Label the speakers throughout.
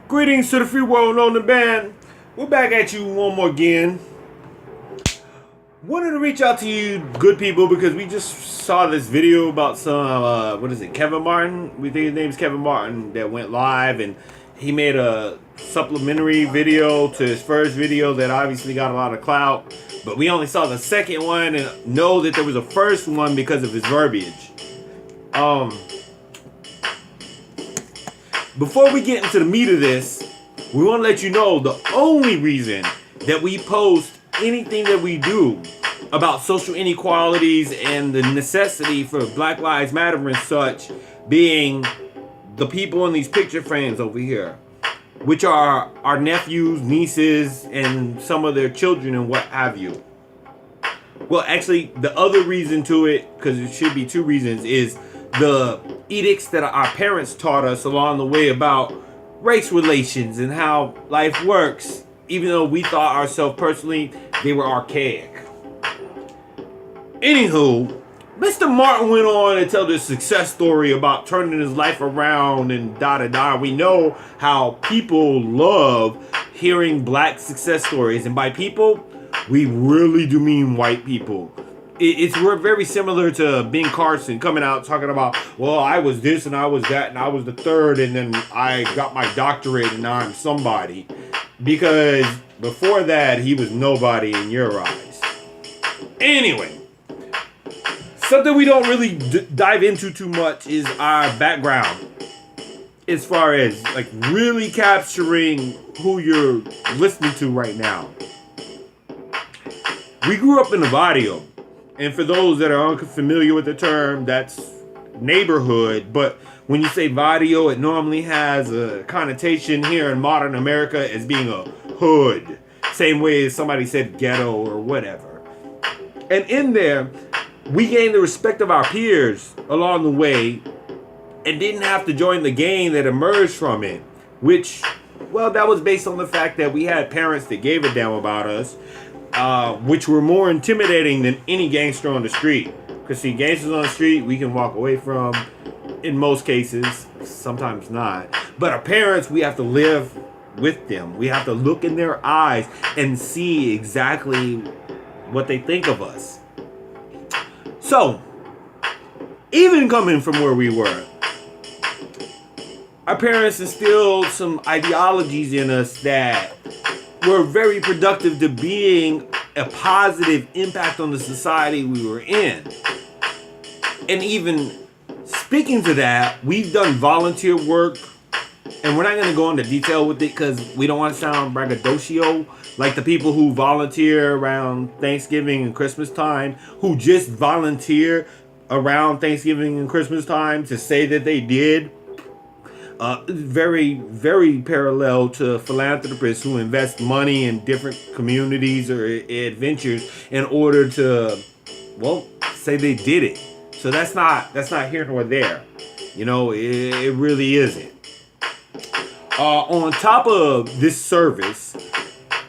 Speaker 1: Greetings to the free world on the band. We're back at you one more again. Wanted to reach out to you good people because we just saw this video about some, Kevin Martin? We think his name's Kevin Martin that went live, and he made a supplementary video to his first video that obviously got a lot of clout. But we only saw the second one and know that there was a first one because of his verbiage. Before we get into the meat of this, we want to let you know the only reason that we post anything that we do about social inequalities and the necessity for Black Lives Matter and such being the people in these picture frames over here, which are our nephews, nieces, and some of their children and what have you. Well, actually, the other reason to it, because it should be two reasons, is the edicts that our parents taught us along the way about race relations and how life works, even though we thought ourselves personally they were archaic. Anywho, Mr. Martin went on to tell this success story about turning his life around and da-da-da. We know how people love hearing black success stories, and by people, we really do mean white people. It's very similar to Ben Carson coming out talking about, well, I was this and I was that and I was the third and then I got my doctorate and now I'm somebody. Because before that, he was nobody in your eyes. Anyway, something we don't really dive into too much is our background. As far as like really capturing who you're listening to right now. We grew up in the barrio. And for those that are unfamiliar with the term, that's neighborhood. But when you say barrio, it normally has a connotation here in modern America as being a hood. Same way as somebody said ghetto or whatever. And in there, we gained the respect of our peers along the way and didn't have to join the gang that emerged from it. Which, well, that was based on the fact that we had parents that gave a damn about us. Which were more intimidating than any gangster on the street. Because see, gangsters on the street, we can walk away from, in most cases, sometimes not. But our parents, we have to live with them. We have to look in their eyes and see exactly what they think of us. So, even coming from where we were, our parents instilled some ideologies in us that were very productive to being a positive impact on the society we were in. And even speaking to that, we've done volunteer work, and we're not going to go into detail with it because we don't want to sound braggadocio like the people who volunteer around Thanksgiving and Christmas time, who just volunteer around Thanksgiving and Christmas time to say that they did. Very, very parallel to philanthropists who invest money in different communities or adventures in order to, well, say they did it. So that's not here nor there. You know, it really isn't. On top of this service,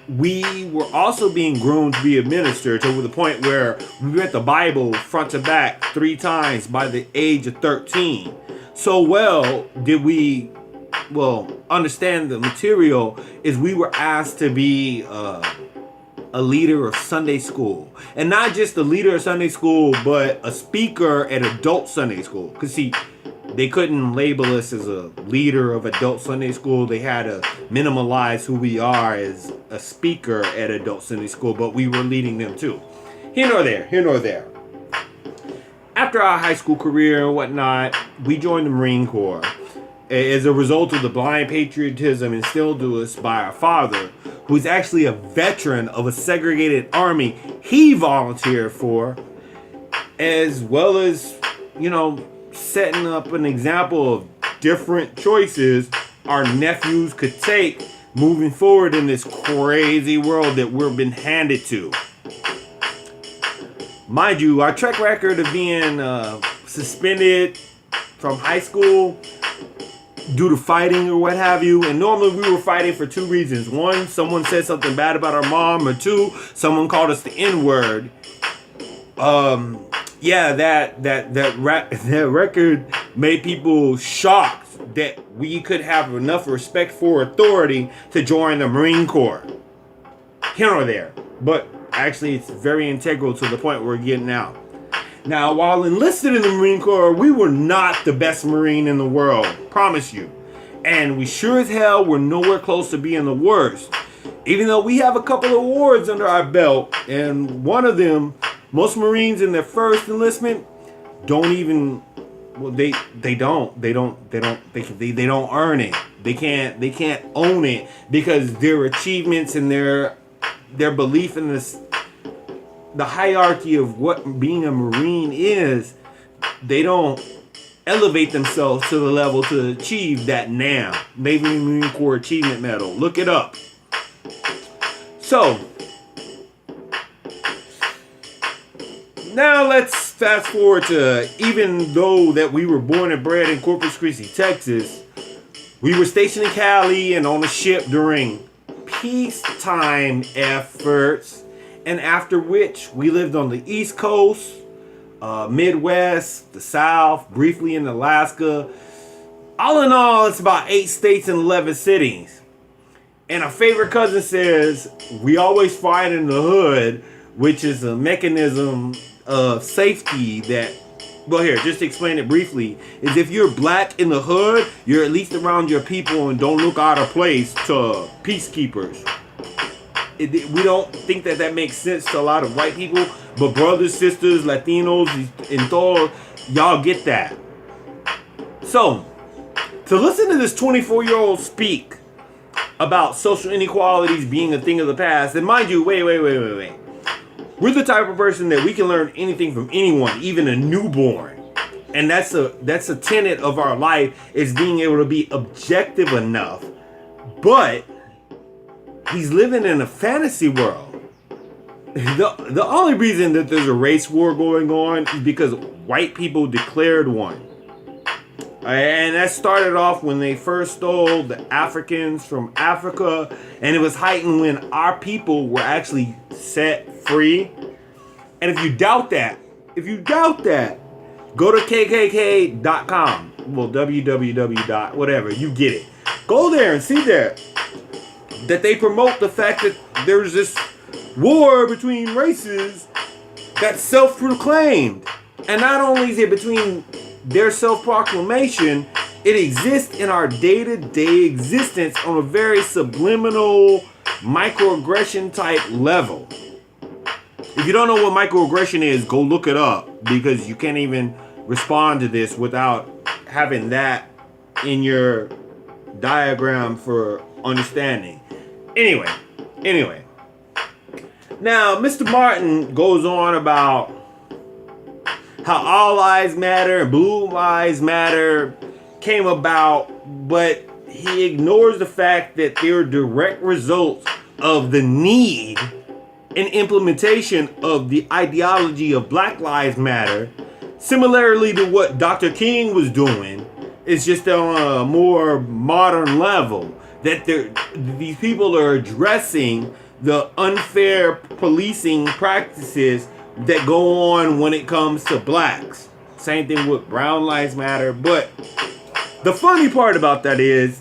Speaker 1: we were also being groomed to be a minister to the point where we read the Bible front to back 3 times by the age of 13. So well did we, understand the material is we were asked to be a leader of Sunday school. And not just a leader of Sunday school, but a speaker at adult Sunday school. Because see, they couldn't label us as a leader of adult Sunday school. They had to minimalize who we are as a speaker at adult Sunday school, but we were leading them too. Here nor there. After our high school career and whatnot, we joined the Marine Corps as a result of the blind patriotism instilled to us by our father, who's actually a veteran of a segregated army he volunteered for, as well as, setting up an example of different choices our nephews could take moving forward in this crazy world that we've been handed to. Mind you, our track record of being suspended from high school due to fighting or what have you, and normally we were fighting for 2 reasons. 1, someone said something bad about our mom, or 2, someone called us the N-word. That record made people shocked that we could have enough respect for authority to join the Marine Corps. Here or there. But actually, it's very integral to the point we're getting now. Now, while enlisted in the Marine Corps, we were not the best Marine in the world. Promise you. And we sure as hell were nowhere close to being the worst. Even though we have a couple of awards under our belt, and one of them, most Marines in their first enlistment don't even, well, they don't earn it. They can't own it because their achievements and their belief in the hierarchy of what being a Marine is, they don't elevate themselves to the level to achieve that now. Navy Marine Corps Achievement Medal. Look it up. So, now let's fast forward to, even though that we were born and bred in Corpus Christi, Texas, we were stationed in Cali and on a ship during peacetime efforts, and after which we lived on the East Coast, Midwest, the South, briefly in Alaska. All in all, it's about 8 states and 11 cities. And a favorite cousin says, we always fight in the hood, which is a mechanism of safety that, well, here, just to explain it briefly, is if you're black in the hood, you're at least around your people and don't look out of place to peacekeepers. We don't think that makes sense to a lot of white people, but brothers, sisters, Latinos, and todo, y'all get that. So, to listen to this 24-year-old speak about social inequalities being a thing of the past, and mind you, wait. We're the type of person that we can learn anything from anyone, even a newborn. And that's a tenet of our life, is being able to be objective enough. But he's living in a fantasy world. The only reason that there's a race war going on is because white people declared one. And that started off when they first stole the Africans from Africa, and it was heightened when our people were actually set free. And if you doubt that, go to kkk.com. Well, www. whatever, you get it. Go there and see that they promote the fact that there's this war between races that's self-proclaimed. And not only is it between their self-proclamation, it exists in our day-to-day existence on a very subliminal microaggression type level. If you don't know what microaggression is, go look it up, because you can't even respond to this without having that in your diagram for understanding. Anyway. Now, Mr. Martin goes on about how all lives matter and blue lives matter came about, but he ignores the fact that they're direct results of the need and implementation of the ideology of Black Lives Matter, similarly to what Dr. King was doing. It's just on a more modern level, that these people are addressing the unfair policing practices that go on when it comes to blacks. Same thing with Brown Lives Matter. But the funny part about that is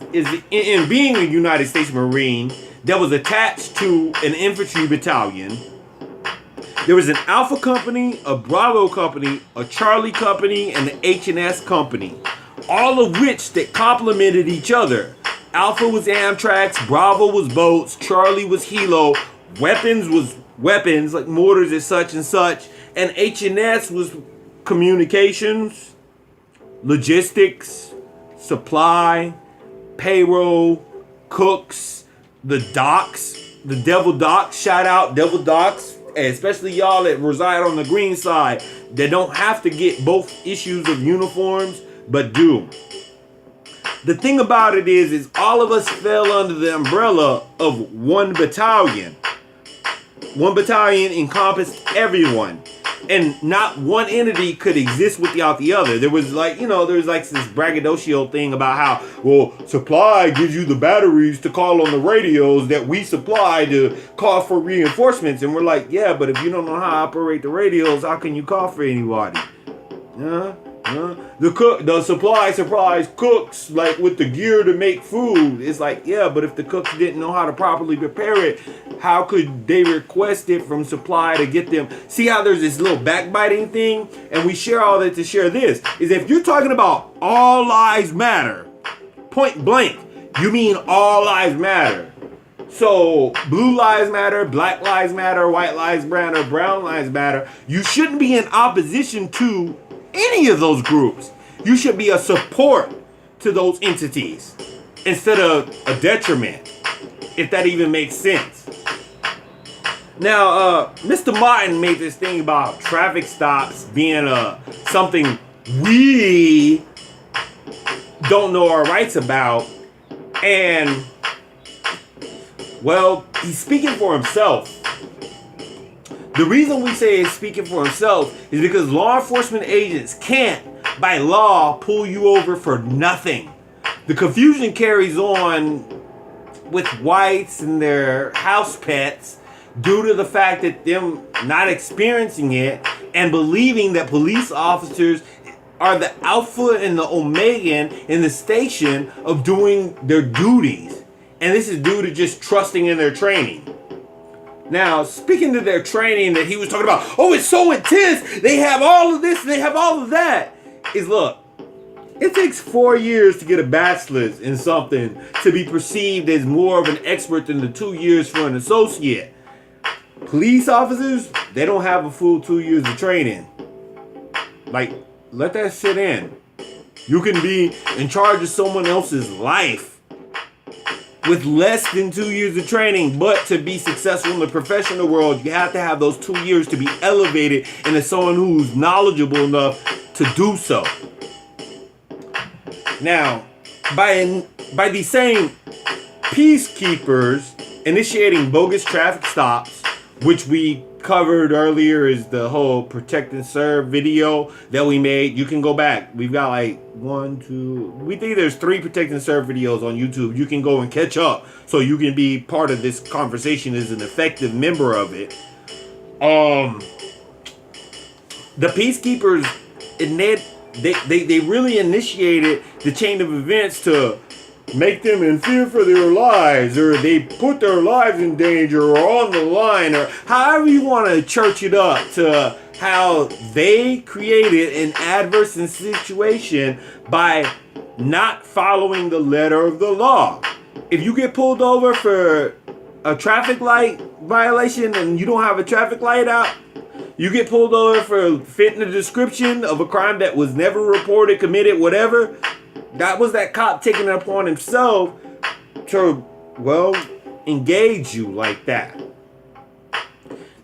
Speaker 1: in being a United States Marine that was attached to an infantry battalion, there was an Alpha company, a Bravo company, a Charlie company, and an H&S company, all of which that complemented each other. Alpha was Amtrak, Bravo was boats, Charlie was Hilo, weapons was weapons like mortars and such, and H&S was communications, logistics, supply, payroll, cooks, the docks, the Devil Docks. Shout out Devil Docks, and especially y'all that reside on the green side that don't have to get both issues of uniforms but do. The thing about it is all of us fell under the umbrella of one battalion. One battalion encompassed everyone. And not one entity could exist without the other. There was this braggadocio thing about how, well, supply gives you the batteries to call on the radios that we supply to call for reinforcements. And we're like, yeah, but if you don't know how to operate the radios, how can you call for anybody? The supplies cooks like with the gear to make food. It's like, yeah, but if the cooks didn't know how to properly prepare it, how could they request it from supply to get them? See how there's this little backbiting thing? And we share all that to share this. Is if you're talking about all lives matter, point blank, you mean all lives matter. So blue lives matter, black lives matter, white lives matter, brown lives matter. You shouldn't be in opposition to any of those groups. You should be a support to those entities instead of a detriment, if that even makes sense. Now, Mr. Martin made this thing about traffic stops being something we don't know our rights about, and well, he's speaking for himself. The reason we say he's speaking for himself is because law enforcement agents can't, by law, pull you over for nothing. The confusion carries on with whites and their house pets due to the fact that them not experiencing it and believing that police officers are the alpha and the omega in the station of doing their duties. And this is due to just trusting in their training. Now, speaking to their training that he was talking about, oh, it's so intense, they have all of this, they have all of that, is look, it takes 4 years to get a bachelor's in something to be perceived as more of an expert than the 2 years for an associate. Police officers, they don't have a full 2 years of training. Like, let that sit in. You can be in charge of someone else's life with less than 2 years of training, but to be successful in the professional world, you have to have those 2 years to be elevated into someone who's knowledgeable enough to do so. Now, by these same peacekeepers initiating bogus traffic stops, which we covered earlier is the whole protect and serve video that we made. You can go back. We've got like we think there's 3 protect and serve videos on YouTube. You can go and catch up so you can be part of this conversation as an effective member of it. The peacekeepers, they really initiated the chain of events to make them in fear for their lives, or they put their lives in danger or on the line, or however you want to church it up to how they created an adverse situation by not following the letter of the law. If you get pulled over for a traffic light violation and you don't have a traffic light out, you get pulled over for fitting the description of a crime that was never reported, committed, whatever. That was that cop taking it upon himself to, well, engage you like that.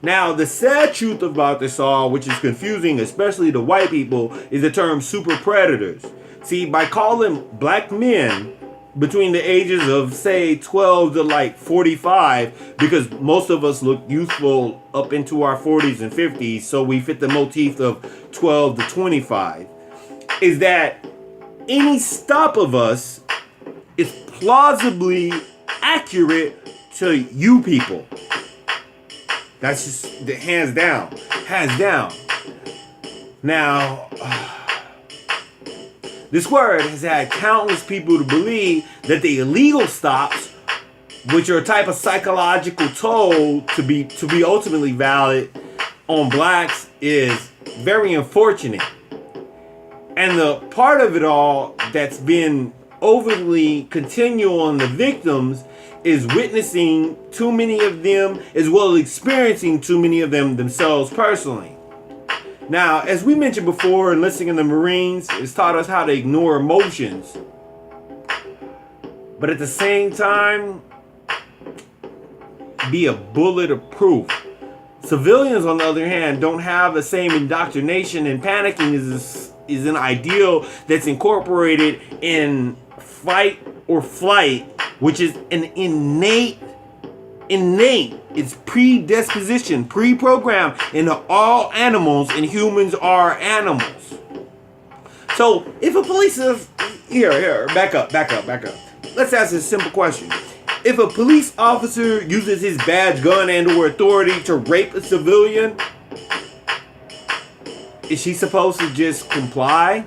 Speaker 1: Now, the sad truth about this all, which is confusing, especially to white people, is the term super predators. See, by calling black men between the ages of, say, 12 to like 45, because most of us look youthful up into our 40s and 50s, so we fit the motif of 12 to 25, is that any stop of us is plausibly accurate to you people. That's just the hands down. Hands down. Now, this word has had countless people to believe that the illegal stops, which are a type of psychological toll to be ultimately valid on blacks, is very unfortunate. And the part of it all that's been overly continual on the victims is witnessing too many of them, as well as experiencing too many of them themselves personally. Now, as we mentioned before, enlisting in the Marines has taught us how to ignore emotions. But at the same time, be a bullet of proof. Civilians, on the other hand, don't have the same indoctrination, and panicking is an ideal that's incorporated in fight or flight, which is an innate, it's predisposition, pre-programmed into all animals, and humans are animals. So if a police is, back up. Let's ask a simple question. If a police officer uses his badge, gun, and or authority to rape a civilian, Is she supposed to just comply?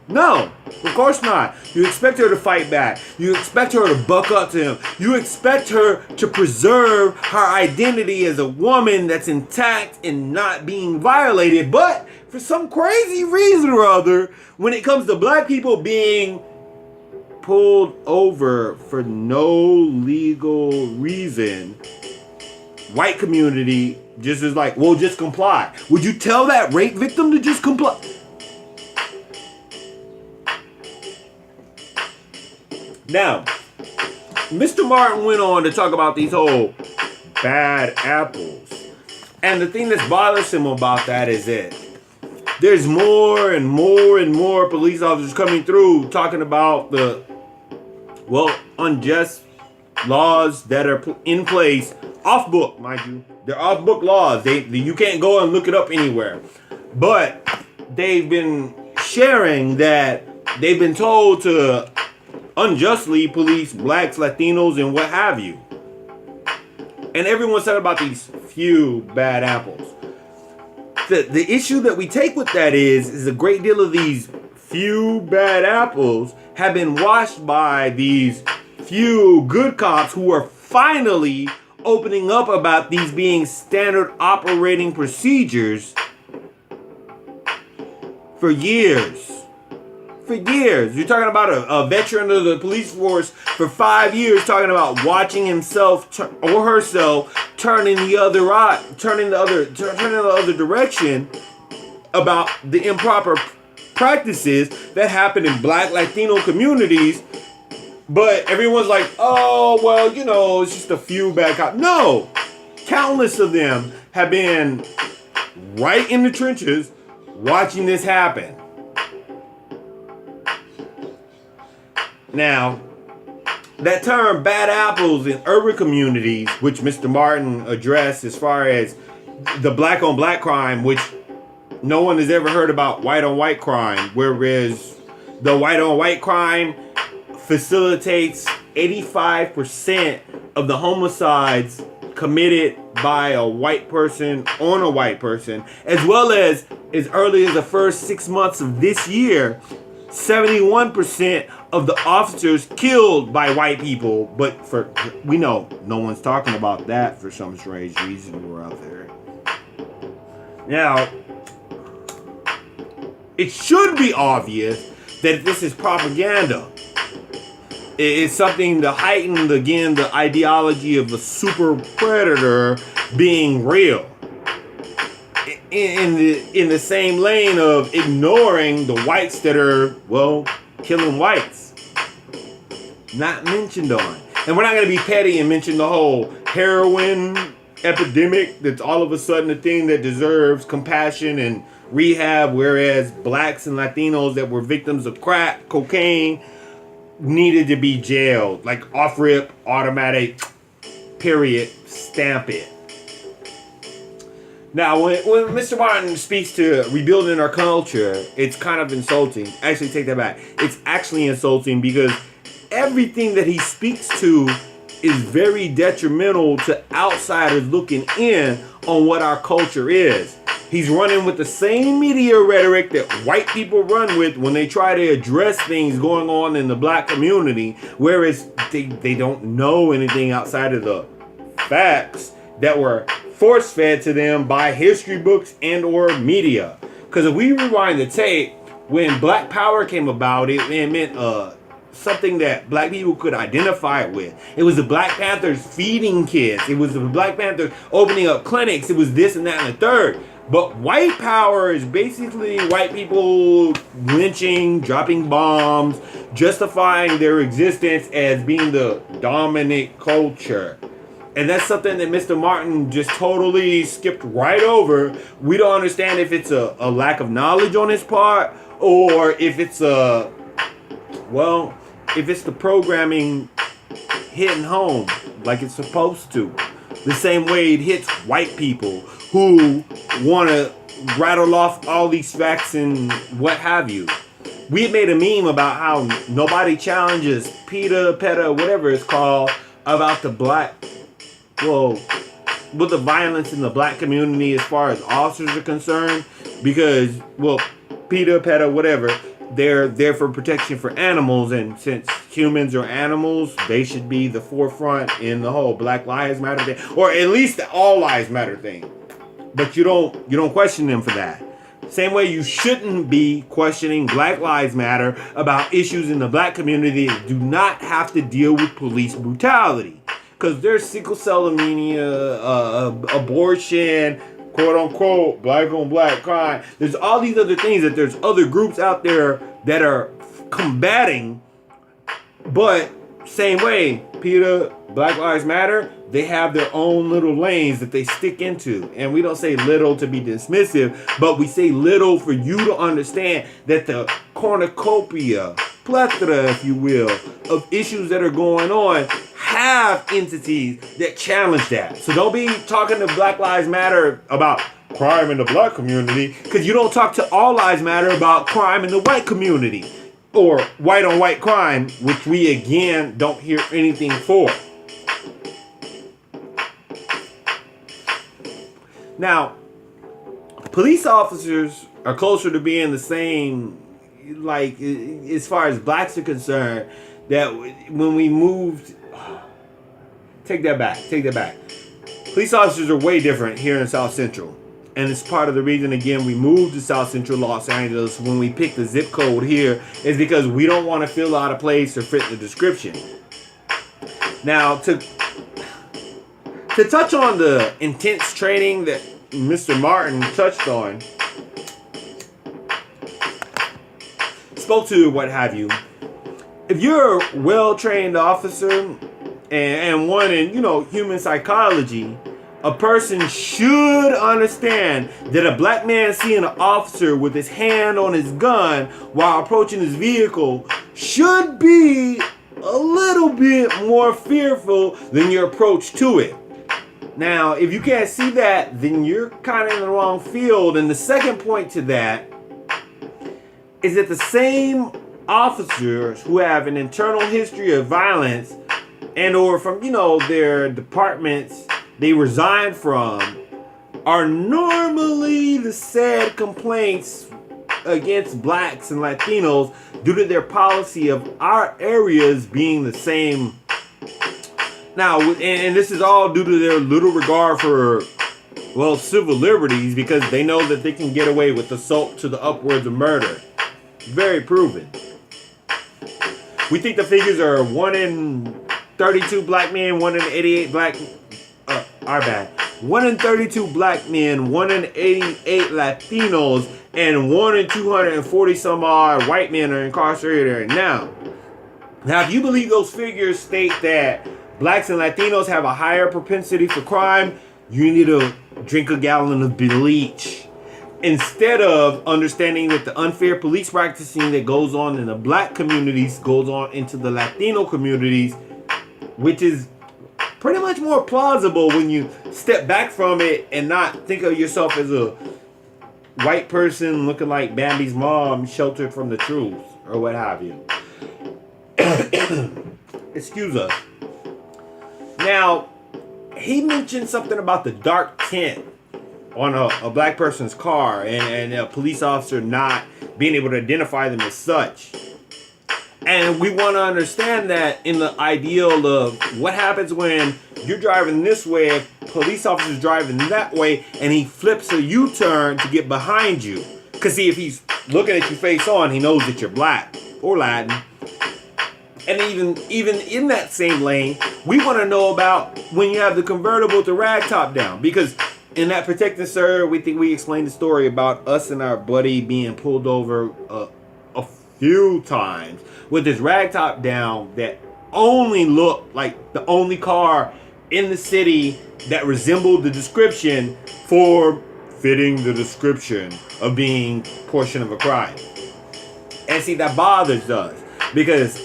Speaker 1: No, of course not. You expect her to fight back. You expect her to buck up to him. You expect her to preserve her identity as a woman that's intact and not being violated. But for some crazy reason or other, when it comes to black people being pulled over for no legal reason, white community just is like, well, just comply. Would you tell that rape victim to just comply? Now, Mr. Martin went on to talk about these whole bad apples. And the thing that's bothersome about that is that there's more and more and more police officers coming through talking about the, well, unjust laws that are in place, off book, mind you. They're off book laws. You can't go and look it up anywhere. But they've been sharing that they've been told to unjustly police blacks, Latinos, and what have you. And everyone said about these few bad apples. The issue that we take with that is a great deal of these few bad apples have been washed by these few good cops who are finally opening up about these being standard operating procedures for years. For years. You're talking about a veteran of the police force for 5 years talking about watching himself or herself turning the other direction about the improper practices that happen in black Latino communities. But everyone's like, oh, well, you know, it's just a few bad cops. No, countless of them have been right in the trenches watching this happen. Now, that term bad apples in urban communities, which Mr. Martin addressed as far as the black on black crime, which no one has ever heard about white on white crime, whereas the white on white crime facilitates 85% of the homicides committed by a white person on a white person, as well as early as the first 6 months of this year, 71% of the officers killed by white people. But we know no one's talking about that for some strange reason. We're out there. Now, it should be obvious that this is propaganda. It's something to heighten, again, the ideology of a super predator being real. In the same lane of ignoring the whites that are, well, killing whites. Not mentioned on. And we're not going to be petty and mention the whole heroin epidemic that's all of a sudden a thing that deserves compassion and rehab, whereas blacks and Latinos that were victims of crack, cocaine, needed to be jailed. Like off rip, automatic, period, stamp it. Now, when Mr. Martin speaks to rebuilding our culture, it's kind of insulting. Actually, take that back. It's actually insulting because everything that he speaks to is very detrimental to outsiders looking in on what our culture is. He's running with the same media rhetoric that white people run with when they try to address things going on in the black community, whereas they don't know anything outside of the facts that were force-fed to them by history books and or media. Because if we rewind the tape, when Black Power came about, it meant something that black people could identify with. It was the Black Panthers feeding kids. It was the Black Panthers opening up clinics. It was this and that and the third. But white power is basically white people lynching, dropping bombs, justifying their existence as being the dominant culture. And that's something that Mr. Martin just totally skipped right over. We don't understand if it's a lack of knowledge on his part or if it's if it's the programming hitting home like it's supposed to. The same way it hits white people who want to rattle off all these facts and what have you. We had made a meme about how nobody challenges PETA, whatever it's called, about the black, with the violence in the black community as far as officers are concerned, because, well, PETA, whatever, they're there for protection for animals, and since humans are animals, they should be the forefront in the whole Black Lives Matter thing, or at least the All Lives Matter thing. But you don't question them for that. Same way you shouldn't be questioning Black Lives Matter about issues in the black community that do not have to deal with police brutality. Because there's sickle cell anemia, abortion, quote unquote, black on black crime. There's all these other things that there's other groups out there that are combating. But same way, PETA, Black Lives Matter, they have their own little lanes that they stick into. And we don't say little to be dismissive, but we say little for you to understand that the cornucopia, plethora, if you will, of issues that are going on have entities that challenge that. So don't be talking to Black Lives Matter about crime in the black community, because you don't talk to All Lives Matter about crime in the white community, or white on white crime, which we again don't hear anything for. Now, police officers are closer to being the same, like, as far as blacks are concerned, that when we moved, take that back. Police officers are way different here in South Central. And it's part of the reason, again, we moved to South Central Los Angeles when we picked the zip code here, is because we don't want to fill out a place or fit the description. Now, to touch on the intense training that Mr. Martin touched on, spoke to, what have you, if you're a well-trained officer and one in, human psychology, a person should understand that a black man seeing an officer with his hand on his gun while approaching his vehicle should be a little bit more fearful than your approach to it. Now, if you can't see that, then you're kind of in the wrong field. And the second point to that is that the same officers who have an internal history of violence and or from, their departments they resign from are normally the said complaints against blacks and Latinos due to their policy of our areas being the same. Now, and this is all due to their little regard for, well, civil liberties, because they know that they can get away with assault to the upwards of murder. Very proven. We think the figures are 1 in 32 black men, 1 in 88 black... our bad. 1 in 32 black men, 1 in 88 Latinos, and 1 in 240 some odd white men are incarcerated now. Now, if you believe those figures state that blacks and Latinos have a higher propensity for crime, you need to drink a gallon of bleach. Instead of understanding that the unfair police practicing that goes on in the black communities goes on into the Latino communities, which is pretty much more plausible when you step back from it and not think of yourself as a white person looking like Bambi's mom sheltered from the truth or what have you. Excuse us. Now, he mentioned something about the dark tint on a black person's car and a police officer not being able to identify them as such. And we want to understand that in the ideal of what happens when you're driving this way, a police officer's driving that way, and he flips a U-turn to get behind you. Because see, if he's looking at you face on, he knows that you're black or Latin. And even in that same lane, we want to know about when you have the convertible with the rag top down. Because in that Protect and Serve, we think we explained the story about us and our buddy being pulled over a few times with this rag top down that only looked like the only car in the city that resembled the description for fitting the description of being portion of a crime. And see, that bothers us because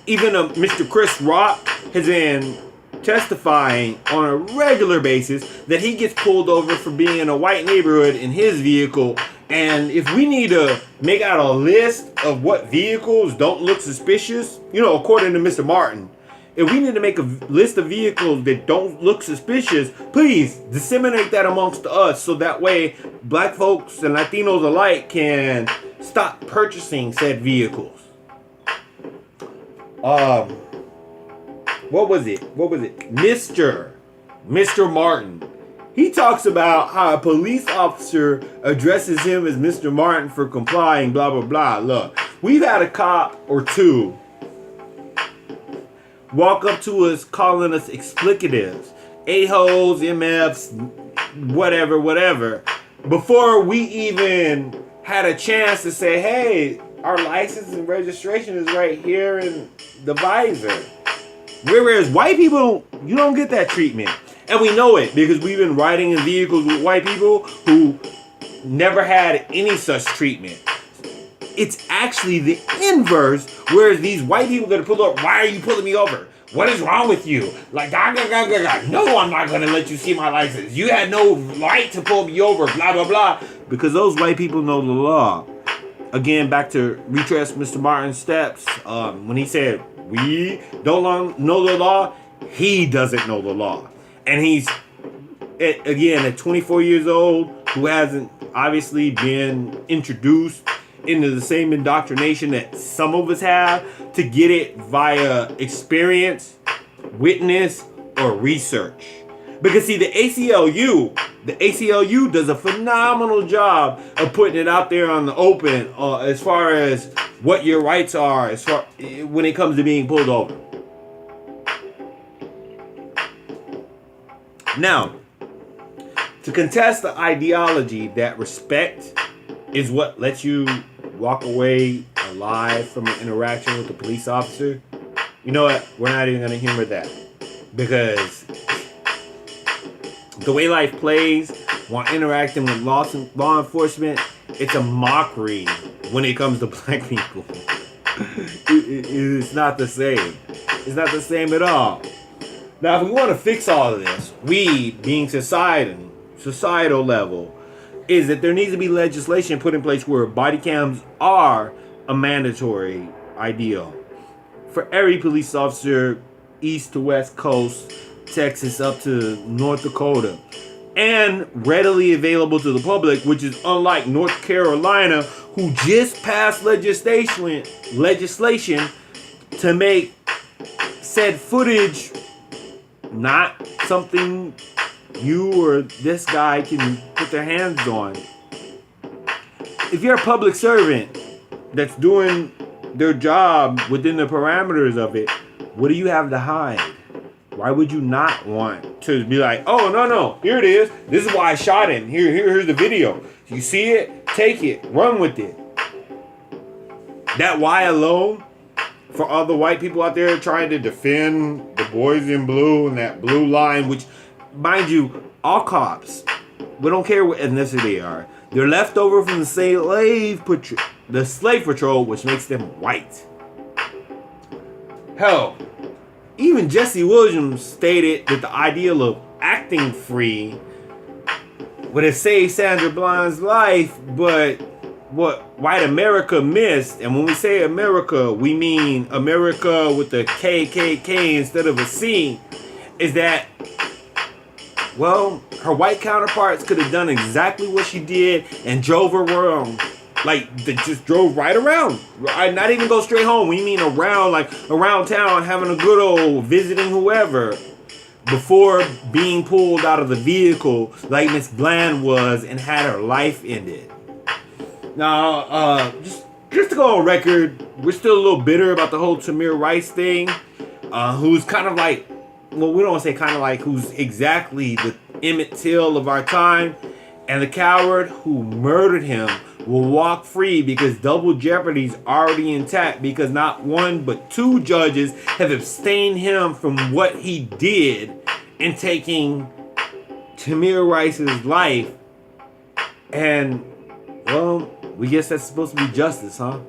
Speaker 1: even Mr. Chris Rock has been testifying on a regular basis that he gets pulled over for being in a white neighborhood in his vehicle. And if we need to make out a list of what vehicles don't look suspicious, according to Mr. Martin, If we need to make a list of vehicles that don't look suspicious, please disseminate that amongst us so that way black folks and Latinos alike can stop purchasing said vehicles. What was it? Mr. Martin. He talks about how a police officer addresses him as Mr. Martin for complying, blah, blah, blah. Look, we've had a cop or two walk up to us calling us explicatives, a-holes, MFs, whatever, before we even had a chance to say, hey, our license and registration is right here in the visor. Whereas white people, you don't get that treatment. And we know it because we've been riding in vehicles with white people who never had any such treatment. It's actually the inverse, whereas these white people that are pulled up, why are you pulling me over? What is wrong with you? Like, no, I'm not going to let you see my license. You had no right to pull me over, blah, blah, blah. Because those white people know the law. Again, back to retrace Mr. Martin's steps. When he said, we don't know the law, he doesn't know the law. And he's, again, at 24 years old, who hasn't obviously been introduced into the same indoctrination that some of us have, to get it via experience, witness, or research. Because see, the ACLU does a phenomenal job of putting it out there on the open as far as what your rights are when it comes to being pulled over. Now, to contest the ideology that respect is what lets you walk away alive from an interaction with a police officer, you know what? We're not even going to humor that. Because the way life plays while interacting with law enforcement, it's a mockery when it comes to black people. It's not the same. It's not the same at all. Now, if we want to fix all of this, we, being societal level, is that there needs to be legislation put in place where body cams are a mandatory ideal for every police officer, east to west coast, Texas up to North Dakota, and readily available to the public, which is unlike North Carolina, who just passed legislation to make said footage not something you or this guy can put their hands on. If you're a public servant that's doing their job within the parameters of it, what do you have to hide? Why would you not want to be like, oh, no, here it is. This is why I shot him. Here's the video. You see it? Take it. Run with it. That why alone, for all the white people out there trying to defend the boys in blue and that blue line, which, mind you, all cops, we don't care what ethnicity they are. They're left over from the slave patrol, which makes them white. Hell, even Jesse Williams stated that the ideal of acting free would have saved Sandra Bland's life, but what white America missed, and when we say America, we mean America with a KKK instead of a C, is that, well, her white counterparts could have done exactly what she did and drove her around. Like, they just drove right around. Not even go straight home. We mean around, like around town, having a good old visiting whoever, before being pulled out of the vehicle like Miss Bland was and had her life ended. Now, just to go on record, we're still a little bitter about the whole Tamir Rice thing, who's kind of like, well, we don't want to say kind of like, who's exactly the Emmett Till of our time, and the coward who murdered him will walk free because double jeopardy's already intact, because not one but two judges have abstained him from what he did in taking Tamir Rice's life. And, well, we guess that's supposed to be justice, huh?